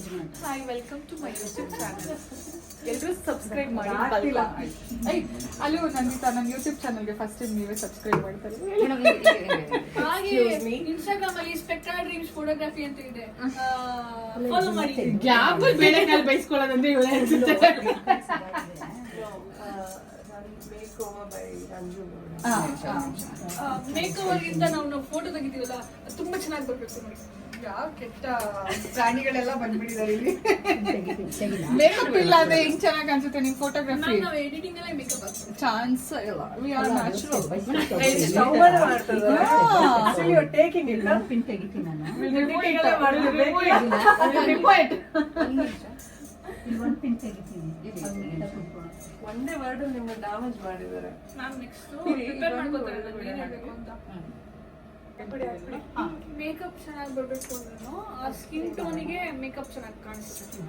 Hi, welcome to my YouTube channel. ಎಲ್ಲರೂ subscribe ಮಾಡಿ ಅಲ್ಲೂ ನಂದಿತಾ ನನ್ನ ಯೂಟ್ಯೂಬ್ ಚಾನಲ್ಗೆ ಫಸ್ಟ್ ಟೈಮ್ ನೀವೇ ಸಬ್ಸ್ಕ್ರೈಬ್ ಮಾಡ್ತಾರೆ. ಹಾಗೆ ಇನ್ಸ್ಟಾಗ್ರಾಮ್ ಅಲ್ಲಿ ಸ್ಪೆಕ್ಟ್ರಲ್ ಡ್ರೀಮ್ಸ್ ಫೋಟೋಗ್ರಫಿ ಅಂತ ಇದೆ, ಫಾಲೋ ಮಾಡಿ. ಗ್ಯಾಪ್ ಬೇಳೆ ಕಾಲು ಬೈಸ್ಕೊಳ್ಳೋದಂದ್ರೆ ಇವಳೇ ಅನ್ಸುತ್ತೆ. ಮೇಕ್ ಓವರ್ ಗಿಂತ ನಾವು ಫೋಟೋ ತೆಗಿತೀವಲ್ಲ ತುಂಬಾ ಚೆನ್ನಾಗಿ ಬರ್ಬೇಕು ನೋಡಿ. ಯಾವ ಕೆಟ್ಟ ಪ್ರಾಣಿಗಳೆಲ್ಲ ಬಂದ್ಬಿಟ್ಟಿದ್ದಾರೆ ಇಲ್ಲಿ. ಮೇಕಪ್ ಇಲ್ಲ ಅಂದ್ರೆ ಹೆಂಗ್ ಚೆನ್ನಾಗಿ ಅನ್ಸುತ್ತೆ ನಿಮ್ ಫೋಟೋಗ್ರಫಿ? ನಾವು ಎಡಿಟಿಂಗ್ ಎಲ್ಲ ಮೇಕಪ್ ಹಾಕ್ತೀವಿ. ಚಾನ್ಸ್ ಇಲ್ಲ. We are natural. ಟೇಕಿಂಗ್ ಇಲ್ಲ ಪಿನ್ ತೆಗಿತೀನಿ ನಾನು. ಒಂದು ಪಿನ್ ತೆಗಿತೀನಿ. ಒಂದೇ ವರ್ಡ್ ನಿಮ್ಮ ಡ್ಯಾಮೇಜ್ ಮಾಡಿದ್ದಾರೆ. ನಾನು ನೆಕ್ಸ್ಟ್ ಪ್ರಿಪೇರ್ ಮಾಡ್ಕೊತಾರೆ ನಾನು ಏನು ಹೇಳಬೇಕು ಅಂತ. ಮೇಕಪ್ ಚೆನ್ನಾಗಿ ಬರಬೇಕು ಅಂದ್ರೂ ಆ ಸ್ಕಿನ್ ಟೋನಿಗೆ ಮೇಕಪ್ ಚೆನ್ನಾಗಿ ಕಾಣಿಸುತ್ತೆ.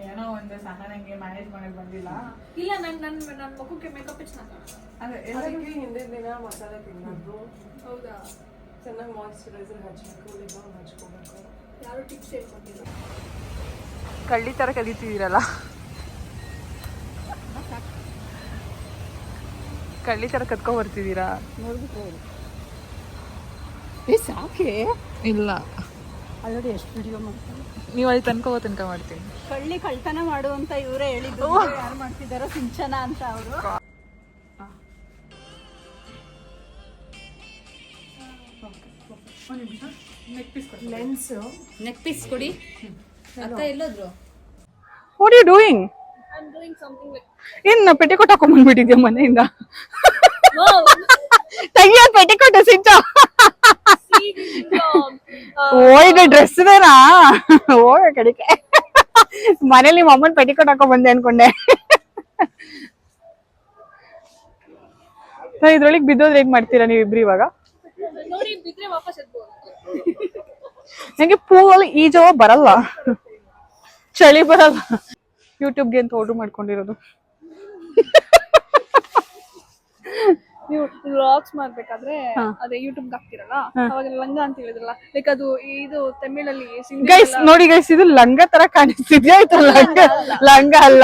ಏನೋ ಒಂದು ಸಹನಂಗೆ ಮ್ಯಾನೇಜ್ ಮಾಡಕ್ ಬಂದಿಲ್ಲ. ಇಲ್ಲ ನನ್ನ ಮುಖಕ್ಕೆ ಮೇಕಪ್ ಚೆನ್ನಾಗಿ ಕಾಣಲ್ಲ. ಅದೇ ಎಲ್ಲರಿಗೆ ಹಿಂದಿನ ದಿನ ಮಸಾಲೆ ತಿನ್ನೋದು. ಹೌದಾ? ಚೆನ್ನಾಗಿ ಮಾಯಿಶ್ಚರೈಸರ್ ಹಚ್ಚಬೇಕು, ಲಿಪ್ ಬಾಮ್ ಹಚ್ಕೋಬೇಕು. ಯಾರು ಟಿಪ್ಸ್ ಹೇಳ್ಕೊಟ್ಟಿಲ್ಲ. ಕಳ್ಳಿ ತರ ಕಲಿತಿದ್ದೀರಲ್ಲ, ಕಳ್ಳಿ ತರ ಕತ್ಕೊಂಡ್ ಬರ್ತಿದ್ದೀರಾ? ಸಾಕೆ ಇಲ್ಲ, ಆಲ್ರೆಡಿ ಎಷ್ಟು ವಿಡಿಯೋ ಮಾಡ್ತಾರೆ. ನೀವು ಅಲ್ಲಿ ತನಕ ಮಾಡ್ತೀನಿ. ಕಳ್ಳಿ ಕಳ್ತನ ಮಾಡುವಂತ ಇವರೇ ಹೇಳಿದ್ದು. ಯಾರು ಮಾಡ್ತಿದಾರೋ ಸಿಂಚನ ಅಂತ ಅವರು. ಲೆನ್ಸ್ ನೆಕ್ ಪೀಸ್ ಕೊಡಿ. ಅಕ್ಕ ಎಲ್ಲೋದ್ರು? What you doing? I'm doing something like ಇನ್ನ ಪೆಟಿಕೋಟ್ ಹಾಕೊಂಡ್ ಬಂದ್ಬಿಟ್ಟಿದ್ಯಾ ಮನೆಯಿಂದ? no. ತೆಗಿಯೋ ಪೆಟಿಕೋಟ್ ಸಿಂಚ. ಓಯ್ದು ಡ್ರೆಸ್ ಬೇನಾ? ಓ ಕಡಿಕೆ ಮನೇಲಿ ನಿಮ್ಮ ಅಮ್ಮನ ಪೆಟಿಕೋಟ್ ಹಾಕೊಂಡ್ ಬಂದೆ ಅನ್ಕೊಂಡೆ. ಇದ್ರೊಳಗೆ ಬಿದ್ದೋದ್ರೆ ಹೇಗ್ ಮಾಡ್ತೀರಾ ನೀವಿಬ್ರು ಇವಾಗ? ನೋಡಿ ಬಿದ್ರೆ ವಾಪಸ್ ಎದ್ಬೋದು. ನಂಗೆ ಪೂಲ್ ಈಜೋ ಬರಲ್ಲ, ಚಳಿ ಬರಲ್ಲ. ಯೂಟ್ಯೂಬ್ಗೆ ಅಂತ ಆರ್ಡರ್ ಮಾಡ್ಕೊಂಡಿರೋದು. ನೀವು ವ್ಲಾಗ್ಸ್ ಮಾಡ್ಬೇಕಾದ್ರೆ ಅದೇ ಯೂಟ್ಯೂಬ್ ಹಾಕ್ತಿರಲ್ಲ, ಅವಾಗ ಲಂಗ ಅಂತ ಹೇಳಿದ್ರಲ್ಲ, ಲೈಕ್ ಅದು ಇದು ತಮಿಳಲ್ಲಿ ಗೈಸ್ ನೋಡಿ ಗೈಸ್, ಇದು ಲಂಗ ತರ ಕಾಣಿಸ್ತಿದ್ಯಾ? ಇದು ಲಂಗ ಅಲ್ಲ.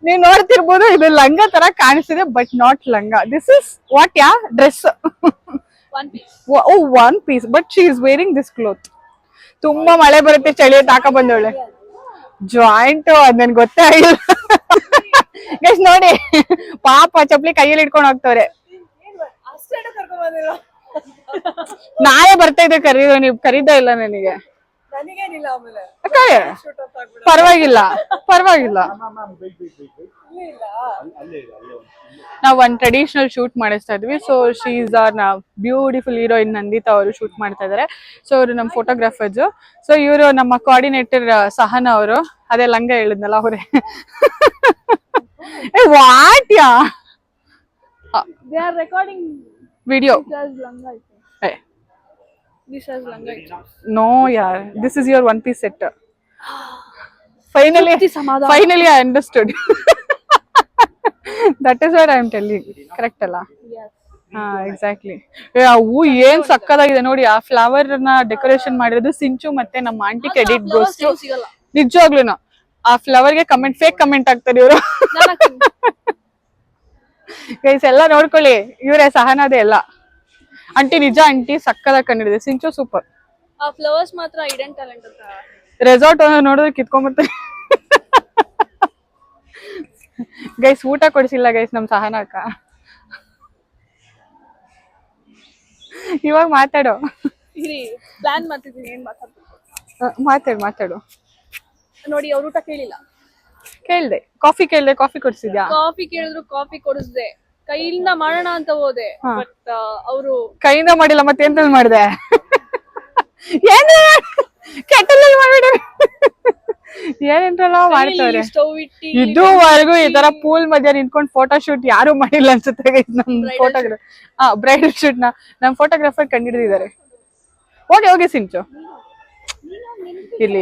ನೀವ್ ನೋಡ್ತಿರ್ಬೋದು, ಇದು ಲಂಗ ತರ ಕಾಣಿಸ್ತಿದೆ, ಬಟ್ ನಾಟ್ ಲಂಗ. This is what? Yeah dress one piece. Oh one piece, but she is wearing this cloth. ತುಂಬಾ ಮಳೆ ಬರುತ್ತೆ, ಚಳಿ ತಾಕ ಬಂದವಳೆ. ಜಾಯಿಂಟ್ ಅದ್ ನನ್ಗೆ ಗೊತ್ತೇ ಆಗಿಲ್ಲ. ಗೈಸ್ ನೋಡಿ, ಪಾಪ ಚಪ್ಲಿ ಕೈಯಲ್ಲಿ ಇಟ್ಕೊಂಡು ಹೋಗ್ತವ್ರೆ. ನಾಳೆ ಬರ್ತಾ ಇದ್ದೆ ಕರೀದು, ನೀವು ಕರೀದೇ ಇಲ್ಲ ನನಗೆ. ಪರವಾಗಿಲ್ಲ ಪರವಾಗಿಲ್ಲ. ನಾವು ಒಂದ್ ಟ್ರೆಡಿಷನಲ್ ಶೂಟ್ ಮಾಡಿಸ್ತಾ ಇದ್ವಿ. So she is R beautiful heroine Nandita ಅವರು ಶೂಟ್ ಮಾಡ್ತಾ ಇದಾರೆ. ಸೊ ಅವರು ನಮ್ಮ ಫೋಟೋಗ್ರಾಫರ್ಸ್. ಸೊ ಇವರು ನಮ್ಮ ಕೋಆರ್ಡಿನೇಟರ್ ಸಹನ ಅವರು. ಅದೇ ಲಂಗ ಹೇಳಿದ್ನಲ್ಲ ಅವರೇ. ವಾಟ್ ಯಾ They are recording video? as langa. This as langa. No ಯಾರ್, this is your one piece set. Finally I understood. That is what I am telling. Correct ಅಲ್ಲ? ಹಾ ಎಕ್ಸಾಕ್ಟ್ಲಿ. ಹೂ ಏನ್ ಸಕ್ಕದಾಗಿದೆ ನೋಡಿ. ಆ ಫ್ಲವರ್ ನ ಡೆಕೋರೇಷನ್ ಮಾಡಿರೋದು ಸಿಂಚು ಮತ್ತೆ ನಮ್ಮ ಆಂಟಿ ಕ್ರೆಡಿಟ್ ಗೋಸ್ಟು. ನಿಜವಾಗ್ಲೂನು ಆ ಫ್ಲವರ್ ಗೆ ಕಮೆಂಟ್, ಫೇಕ್ ಕಮೆಂಟ್ ಆಗ್ತಾರೆ ಇವರು. ಗೈಸ್ ಎಲ್ಲ ನೋಡ್ಕೊಳ್ಳಿ, ಇವರೇ ಸಹನದೇ ಎಲ್ಲ. ಆಂಟಿ ನಿಜ, ಆಂಟಿ ಸಕ್ಕದಾಗಿ ಕಂಡಿಡಿದೆ. ಸಿಂಚು ಸೂಪರ್. ಆ ಫ್ಲವರ್ಸ್ ಮಾತ್ರ ಹಿಡನ್ ಟ್ಯಾಲೆಂಟ್ ಅಂತ. ರೆಸಾರ್ಟ್ ನೋಡಿದ್ರೆ ಕಿತ್ಕೊಂಡ್ಬರ್ತಾರೆ. ಗೈಸ್ ಊಟ ಕೊಡಿಸಿಲ್ಲ ಗೈಸ್ ನಮ್ ಸಹನ ಅಕ್ಕ. ಇವಾಗ ಮಾತಾಡು. ಇರಿ ಪ್ಲಾನ್ ಮಾಡ್ತಿದ್ದೀನಿ, ಏನ್ ಮಾತಾಡ್ಬೇಕು. ಮಾತಾಡು. ನೋಡಿ ಅವ್ರ ಊಟ ಕೇಳಿಲ್ಲ. ಕೇಳ್ದೆ, ಕಾಫಿ ಕೇಳ್ದೆ, ಕಾಫಿ ಕೊಡ್ಸಿದ್ಯಾ? ಕಾಫಿ ಕೇಳಿದ್ರು, ಕಾಫಿ ಕೊಡಿಸ್ದೆ. ಕೈಯಿಂದ ಮಾಡೋಣ ಅಂತ ಹೋದೆ, ಬಟ್ ಅವರು ಕೈಯಿಂದ ಮಾಡಿಲ್ಲ, ಮತ್ತೆ ಎಂತಲ್ಲಿ ಮಾಡಿದೆ? ಕೆಟ್ಟಲ್ಲಿ ಮಾಡ್ಬಿಟ್ರೆ ಏನೇನ್ರಲ್ಲ ಮಾಡ್ತಾರೆ. ಸ್ಟವ್ ಇಟ್ಟಿ ಇದುವರೆಗೂ ಈ ತರ ಪೂಲ್ ಮಧ್ಯ ನಿಂತ್ಕೊಂಡು ಫೋಟೋ ಶೂಟ್ ಯಾರು ಮಾಡಿಲ್ಲ ಅನ್ಸುತ್ತೆ. ನಮ್ ಫೋಟೋಗ್ರಾಫರ್ ಬ್ರೈಡಲ್ ಶೂಟ್ ನ ನಮ್ ಫೋಟೋಗ್ರಾಫರ್ ಕಂಡಿಡಿದಿದ್ದಾರೆ. ಹೋಗಿ ಸಿಂಚು. ಇಲ್ಲಿ